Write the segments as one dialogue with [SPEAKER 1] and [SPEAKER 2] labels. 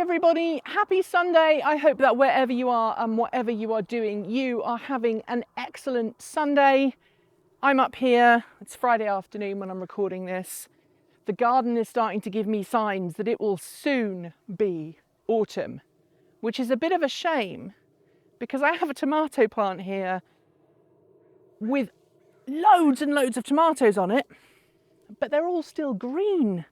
[SPEAKER 1] everybody, happy Sunday. I hope that wherever you are and whatever you are doing, you are having an excellent Sunday. I'm up here, it's Friday afternoon when I'm recording this. The garden is starting to give me signs that it will soon be autumn, which is a bit of a shame because I have a tomato plant here with loads and loads of tomatoes on it, but they're all still green.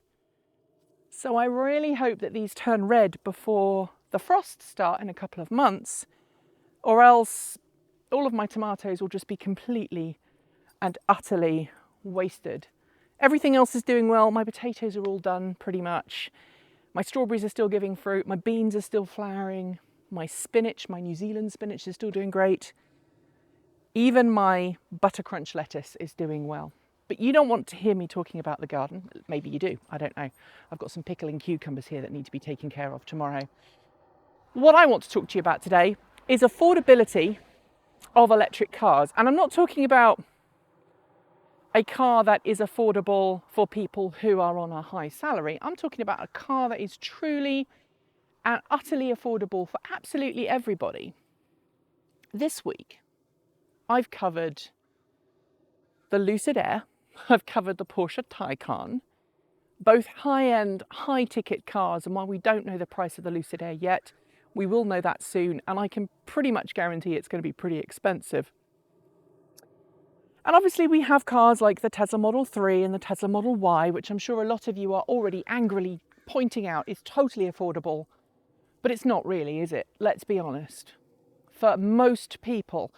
[SPEAKER 1] So I really hope that these turn red before the frosts start in a couple of months, or else all of my tomatoes will just be completely and utterly wasted. Everything else is doing well. My potatoes are all done pretty much. My strawberries are still giving fruit. My beans are still flowering. My spinach, my New Zealand spinach is still doing great. Even my buttercrunch lettuce is doing well. But you don't want to hear me talking about the garden. Maybe you do, I don't know. I've got some pickling cucumbers here that need to be taken care of tomorrow. What I want to talk to you about today is affordability of electric cars. And I'm not talking about a car that is affordable for people who are on a high salary. I'm talking about a car that is truly and utterly affordable for absolutely everybody. This week, I've covered the Lucid Air. I've covered the Porsche Taycan, both high-end, high-ticket cars, and while we don't know the price of the Lucid Air yet, we will know that soon, and I can pretty much guarantee it's going to be pretty expensive. And obviously we have cars like the Tesla Model 3 and the Tesla Model Y, which I'm sure a lot of you are already angrily pointing out is totally affordable, but it's not really, is it? Let's be honest. For most people,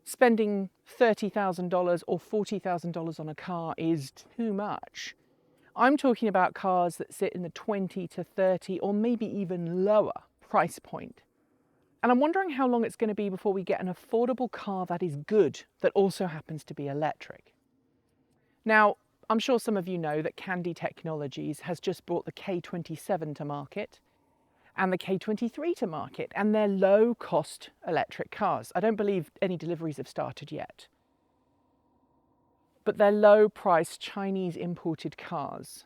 [SPEAKER 1] spending $30,000 or $40,000 on a car is too much. I'm talking about cars that sit in the 20 to 30 or maybe even lower price point. And I'm wondering how long it's going to be before we get an affordable car that is good, that also happens to be electric. Now, I'm sure some of you know that Candy Technologies has just brought the K27 to market and the K23 to market, and they're low-cost electric cars. I don't believe any deliveries have started yet. But they're low-priced Chinese imported cars.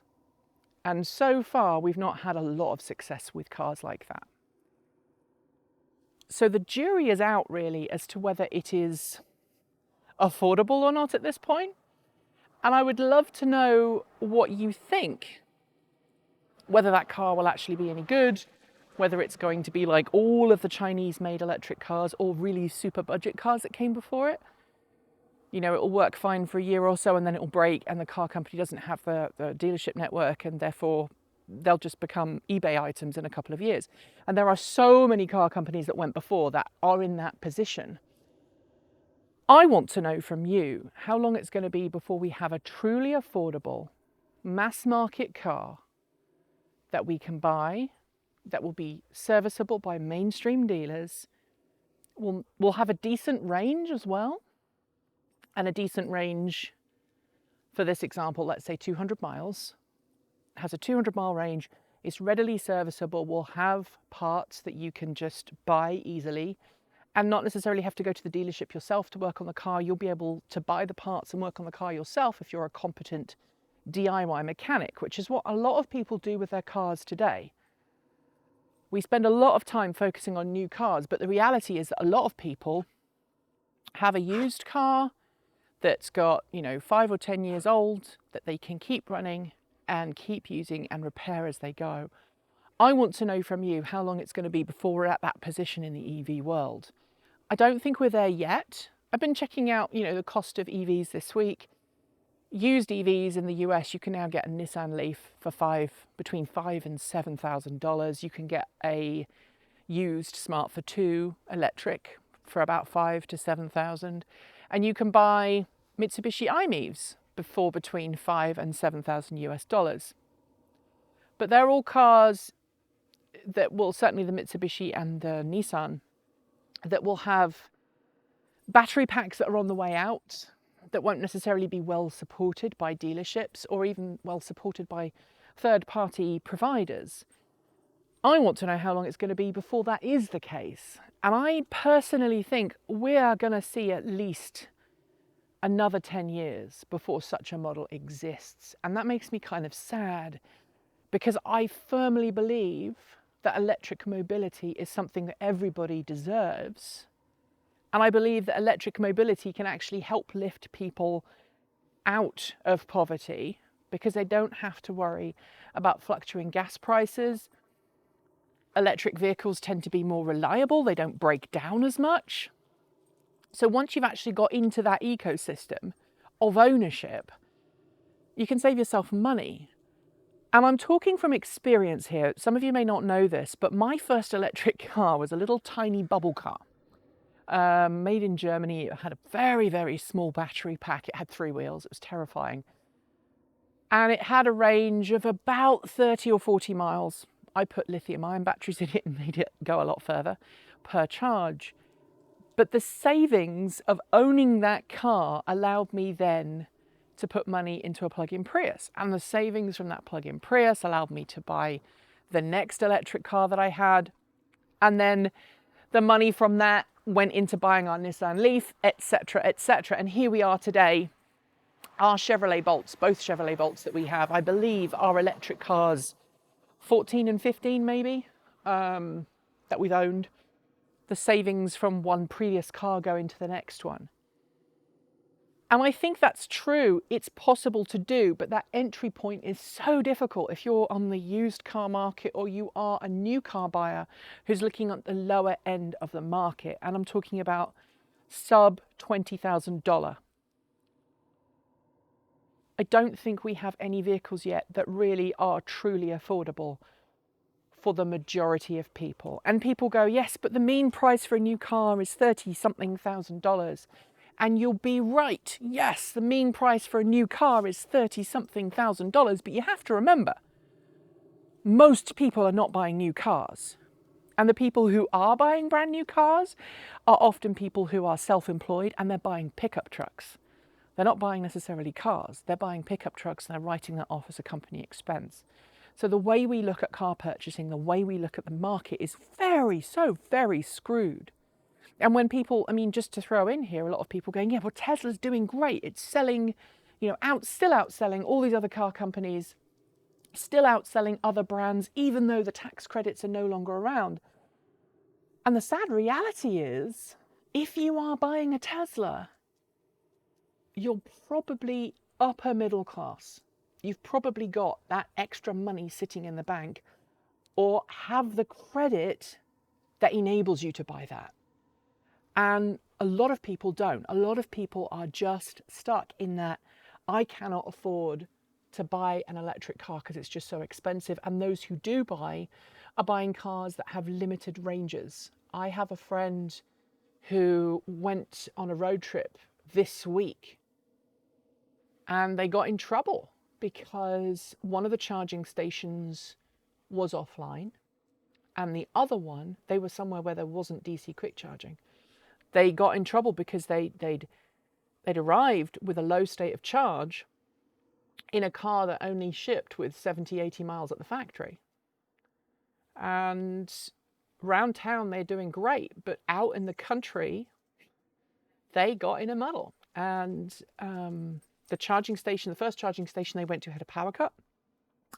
[SPEAKER 1] And so far, we've not had a lot of success with cars like that. So the jury is out really as to whether it is affordable or not at this point. And I would love to know what you think. Whether that car will actually be any good, whether it's going to be like all of the Chinese-made electric cars or really super budget cars that came before it. You know, it'll work fine for a year or so and then it'll break and the car company doesn't have the dealership network and therefore they'll just become eBay items in a couple of years. And there are so many car companies that went before that are in that position. I want to know from you how long it's going to be before we have a truly affordable mass market car that we can buy, that will be serviceable by mainstream dealers, will have a decent range as well, and a decent range, for this example, let's say 200 miles, has a 200-mile range, is readily serviceable, will have parts that you can just buy easily, and not necessarily have to go to the dealership yourself to work on the car. You'll be able to buy the parts and work on the car yourself if you're a competent DIY mechanic, which is what a lot of people do with their cars today. We spend a lot of time focusing on new cars, but the reality is that a lot of people have a used car that's got, 5 or 10 years old that they can keep running and keep using and repair as they go. I want to know from you how long it's going to be before we're at that position in the EV world. I don't think we're there yet. I've been checking out, the cost of EVs this week. Used EVs in the US, you can now get a Nissan Leaf for between $5,000 and $7,000. You can get a used Smart for 2 electric for about $5,000 to $7,000, and you can buy Mitsubishi i-MiEVs for between $5,000 and $7,000 US. But they're all cars that will, certainly the Mitsubishi and the Nissan, that will have battery packs that are on the way out, that won't necessarily be well supported by dealerships or even well supported by third-party providers. I want to know how long it's going to be before that is the case. And I personally think we are going to see at least another 10 years before such a model exists. And that makes me kind of sad because I firmly believe that electric mobility is something that everybody deserves. And I believe that electric mobility can actually help lift people out of poverty because they don't have to worry about fluctuating gas prices. Electric vehicles tend to be more reliable, they don't break down as much. So once you've actually got into that ecosystem of ownership, you can save yourself money. And I'm talking from experience here. Some of you may not know this, but my first electric car was a little tiny bubble car. Made in Germany. It had a very, very small battery pack. It had 3 wheels. It was terrifying. And it had a range of about 30 or 40 miles. I put lithium-ion batteries in it and made it go a lot further per charge. But the savings of owning that car allowed me then to put money into a plug-in Prius. And the savings from that plug-in Prius allowed me to buy the next electric car that I had. And then the money from that went into buying our Nissan Leaf, etc., etc. And here we are today. Our Chevrolet Bolts, both Chevrolet Bolts that we have, I believe are electric cars 14 and 15 maybe, that we've owned. The savings from one previous car go into the next one. And I think that's true. It's possible to do, but that entry point is so difficult if you're on the used car market or you are a new car buyer who's looking at the lower end of the market. And I'm talking about sub $20,000. I don't think we have any vehicles yet that really are truly affordable for the majority of people. And people go, yes, but the mean price for a new car is $30-something thousand. And you'll be right. Yes, the mean price for a new car is $30-something thousand. But you have to remember, most people are not buying new cars. And the people who are buying brand new cars are often people who are self-employed and they're buying pickup trucks. They're not buying necessarily cars. They're buying pickup trucks and they're writing that off as a company expense. So the way we look at car purchasing, the way we look at the market is very screwed. And when people, I mean, just to throw in here, a lot of people going, yeah, well, Tesla's doing great. It's selling, still outselling all these other car companies, still outselling other brands, even though the tax credits are no longer around. And the sad reality is, if you are buying a Tesla, you're probably upper middle class. You've probably got that extra money sitting in the bank or have the credit that enables you to buy that. And a lot of people don't. A lot of people are just stuck in that I cannot afford to buy an electric car because it's just so expensive. And those who do buy are buying cars that have limited ranges. I have a friend who went on a road trip this week and they got in trouble because one of the charging stations was offline and the other one, they were somewhere where there wasn't DC quick charging. They got in trouble because they'd arrived with a low state of charge in a car that only shipped with 70, 80 miles at the factory. And around town, they're doing great, but out in the country, they got in a muddle. And the charging station, the first charging station they went to had a power cut.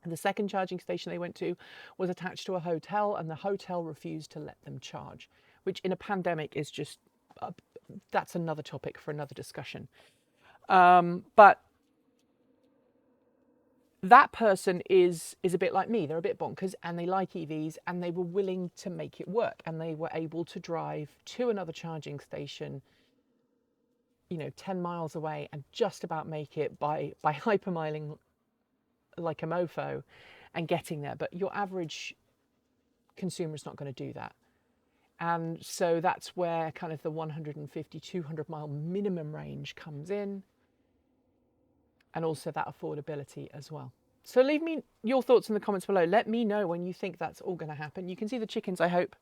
[SPEAKER 1] And the second charging station they went to was attached to a hotel, and the hotel refused to let them charge, which in a pandemic is just, that's another topic for another discussion. But that person is a bit like me. They're a bit bonkers and they like EVs and they were willing to make it work. And they were able to drive to another charging station, 10 miles away and just about make it by hypermiling like a mofo and getting there. But your average consumer is not going to do that. And so that's where kind of the 150, 200 mile minimum range comes in. And also that affordability as well. So leave me your thoughts in the comments below. Let me know when you think that's all going to happen. You can see the chickens, I hope,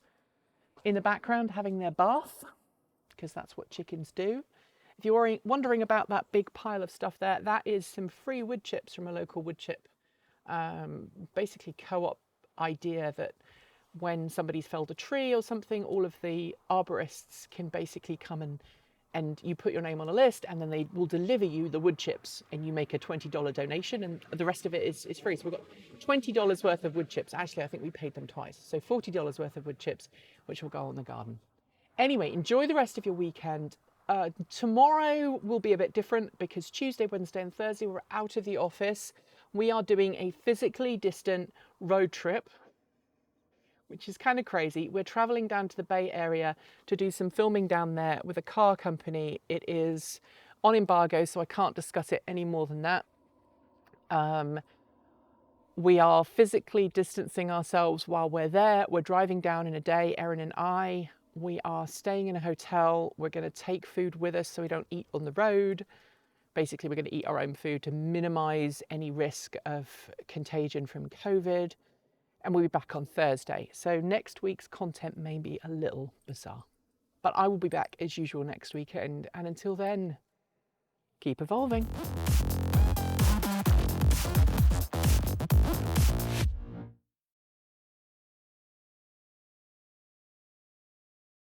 [SPEAKER 1] in the background having their bath, because that's what chickens do. If you're wondering about that big pile of stuff there, that is some free wood chips from a local wood chip, basically co-op idea that when somebody's felled a tree or something, all of the arborists can basically come and and you put your name on a list, and then they will deliver you the wood chips, and you make a $20 donation, and the rest of it is free. So we've got $20 worth of wood chips. Actually, I think we paid them twice. So $40 worth of wood chips, which will go on the garden. Anyway, enjoy the rest of your weekend. Tomorrow will be a bit different because Tuesday, Wednesday and Thursday we're out of the office. We are doing a physically distant road trip, which is kind of crazy. We're traveling down to the Bay Area to do some filming down there with a car company. It is on embargo, so I can't discuss it any more than that. We are physically distancing ourselves while we're there. We're driving down in a day, Erin and I. We are staying in a hotel. We're going to take food with us so we don't eat on the road. Basically, we're going to eat our own food to minimize any risk of contagion from COVID. And we'll be back on Thursday. So next week's content may be a little bizarre. But I will be back as usual next weekend. And until then, keep evolving.